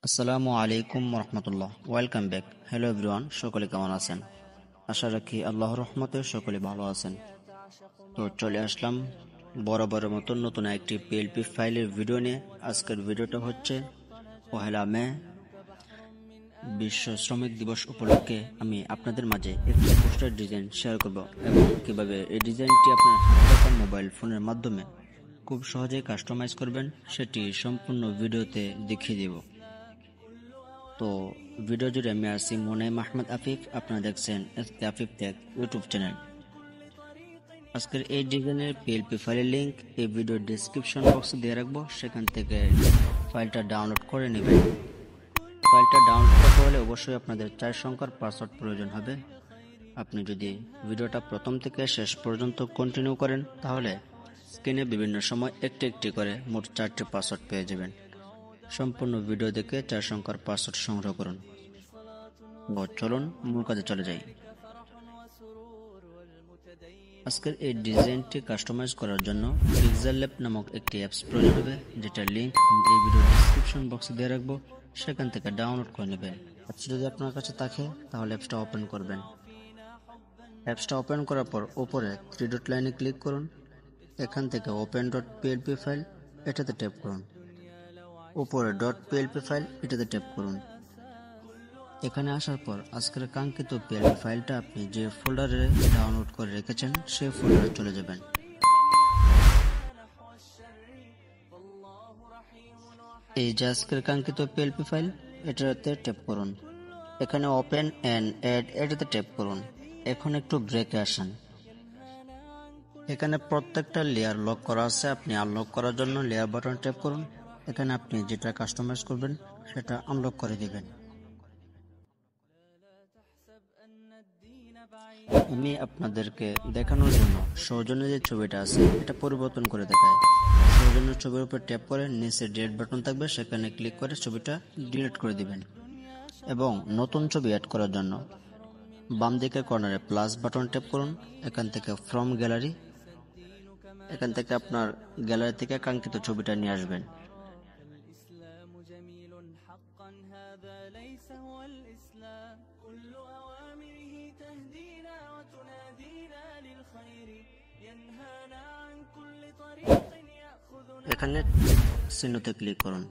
আসসালামু আলাইকুম রহমতুল্লাহ। Welcome back. হ্যালো এভরিওয়ান, সকলে কেমন আছেন? আশা রাখি আল্লাহর রহমতে সকলে ভালো আছেন। তো চলে আসলাম বরাবরের মতন নতুন একটি পিএলপি ফাইলের ভিডিও নিয়ে। আজকের ভিডিওটা হচ্ছে 1 মে বিশ্ব শ্রমিক দিবস উপলক্ষে আমি আপনাদের মাঝে একটি পোস্টার ডিজাইন শেয়ার করব এবং কিভাবে এই ডিজাইনটি আপনার হাতে থাকা মোবাইল ফোনের মাধ্যমে খুব সহজেই কাস্টমাইজ করবেন সেটি সম্পূর্ণ ভিডিওতে দেখিয়ে দেব। তো ভিডিও জুড়ে আমি আছি মোনাইম আহমেদ আফিফ। আপনারা দেখছেন SK Afif take YouTube channel. আজকের এই ডিজাইনের পিএলপি ফাইলের লিংক এই ভিডিওর ডেসক্রিপশন বক্সে দিয়ে রাখবো, সেখান থেকে ফাইলটা ডাউনলোড করে নেবেন। ফাইলটা ডাউনলোড করতে হলে অবশ্যই আপনাদের 4 সংখ্যার পাসওয়ার্ড প্রয়োজন হবে। আপনি যদি ভিডিওটা প্রথম থেকে শেষ পর্যন্ত কন্টিনিউ করেন তাহলে স্ক্রিনে বিভিন্ন সময় একটি একটি করে মোট 4টি পাসওয়ার্ড পেয়ে যাবেন। সম্পূর্ণ ভিডিও দেখে 4 সংখ্যার পাসওয়ার্ড সংগ্রহ করুন। চলুন মূল কাজে চলে যাই। আজকের এই ডিজাইনটি কাস্টমাইজ করার জন্য পিক্সেল ল্যাব নামক একটি অ্যাপস প্রয়োজন হবে, যেটার লিংক এই ভিডিও ডেসক্রিপশন বক্সে দিয়ে রাখবো, সেখান থেকে ডাউনলোড করে নেবেন। অ্যাপস যদি আপনার কাছে থাকে তাহলে অ্যাপসটা ওপেন করবেন। অ্যাপসটা ওপেন করার পর উপরে 3 ডট লাইনে ক্লিক করুন। এখান থেকে ওপেন ডট পিএলপি ফাইল এটাতে ট্যাপ করুন। উপরে ডট পিএলপি ফাইল এটাতে ট্যাপ করুন। এখানে আসার পর আজকের কাঙ্ক্ষিত পিএলপি ফাইলটা আপনি যে ফোল্ডারে ডাউনলোড করে রেখেছেন সেই ফোল্ডারে চলে যাবেন। এই যে আজকের কাঙ্ক্ষিত পিএলপি ফাইল এটাতে ট্যাপ করুন। এখানে ওপেন এন্ড অ্যাড এটাতে ট্যাপ করুন। এখন একটু ব্রেকে আসেন। এখানে প্রত্যেকটা লেয়ার লক করা আছে, আপনি আনলক করার জন্য লেয়ার বাটন ট্যাপ করুন। এখানে আপনি যেটা কাস্টমাইজ করবেন সেটা আনলক করে দিবেন। আমি আপনাদেরকে দেখানোর জন্য সৌজন্য যে ছবিটা আছে এটা পরিবর্তন করে দেখায়। সৌজন্য ছবির উপর ট্যাপ করে নিচে ডিলিট বাটন থাকবে, সেখানে ক্লিক করে ছবিটা ডিলিট করে দিবেন। এবং নতুন ছবি অ্যাড করার জন্য বাম দিকের কর্নারে প্লাস বাটন ট্যাপ করুন। এখান থেকে ফ্রম গ্যালারি, এখান থেকে আপনার গ্যালারি থেকে কাঙ্ক্ষিত ছবিটা নিয়ে আসবেন। এখানে চিহ্নতে ক্লিক করুন।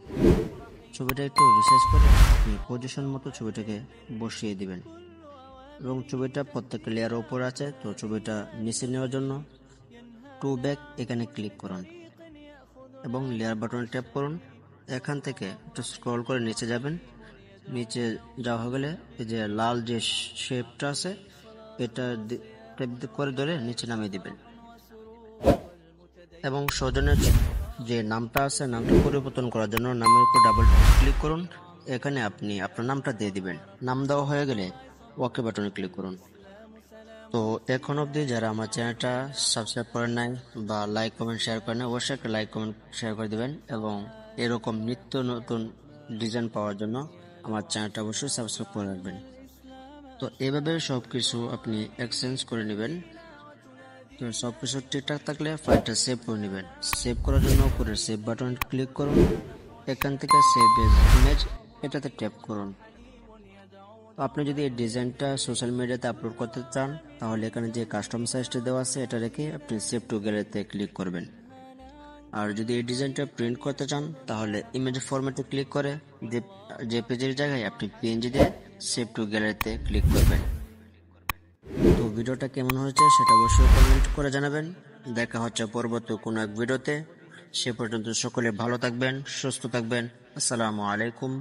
ছবিটা একটু রিসাইজ করে আপনি পজিশন মতো ছবিটাকে বসিয়ে দিবেন এবং ছবিটা প্রত্যেক লেয়ারের উপর আছে, তো ছবিটা নিচে নেওয়ার জন্য টু ব্যাক এখানে ক্লিক করুন এবং লেয়ার বাটনে ট্যাপ করুন। এখান থেকে একটু স্ক্রল করে নিচে যাবেন। নিচে যাওয়া হয়ে গেলে এই যে লাল যে শেপটা আছে এটা ট্যাপ করে ধরে নিচে নামিয়ে দিবেন এবং সৌজন্যের যে নামটা আছে নামটা পরিবর্তন করার জন্য নামের উপর ডাবল ক্লিক করুন। এখানে আপনি আপনার নামটা দিয়ে দিবেন। নাম দেওয়া হয়ে গেলে ওকে বাটনে ক্লিক করুন। তো এখন অবধি যারা আমার চ্যানেলটা সাবস্ক্রাইব করেন নাই বা লাইক কমেন্ট শেয়ার করেন নাই, অবশ্যই একটা লাইক কমেন্ট শেয়ার করে দিবেন এবং এরকম নিত্য নতুন ডিজাইন পাওয়ার জন্য আমার চ্যানেলটা অবশ্যই সাবস্ক্রাইব করে রাখবেন। তো এভাবে সব কিছু আপনি এক্সচেঞ্জ করে নেবেন। তো সব কিছু ঠিকঠাক থাকলে ফাইলটা সেভ করে নেবেন। সেভ করার জন্য উপরে সেভ বাটন ক্লিক করুন। এখান থেকে সেভ এজ ইমেজ এটাতে ট্যাপ করুন। আপনি যদি এই ডিজাইনটা সোশ্যাল মিডিয়াতে আপলোড করতে চান তাহলে এখানে যে কাস্টম সাইজটা দেওয়া আছে এটা রেখে আপনি সেভ টু গ্যালারিতে ক্লিক করবেন। আর যদি এই ডিজাইনটা প্রিন্ট করতে চান তাহলে ইমেজ ফরম্যাটে ক্লিক করে যে পেজের জায়গায় আপনি পিএনজি দিয়ে সেভ টু গ্যালারিতে ক্লিক করবেন। তো ভিডিওটা কেমন হয়েছে সেটা অবশ্যই কমেন্ট করে জানাবেন। দেখা হচ্ছে পরবর্তী কোনো এক ভিডিওতে। সে পর্যন্ত সকলে ভালো থাকবেন, সুস্থ থাকবেন। আসসালামু আলাইকুম।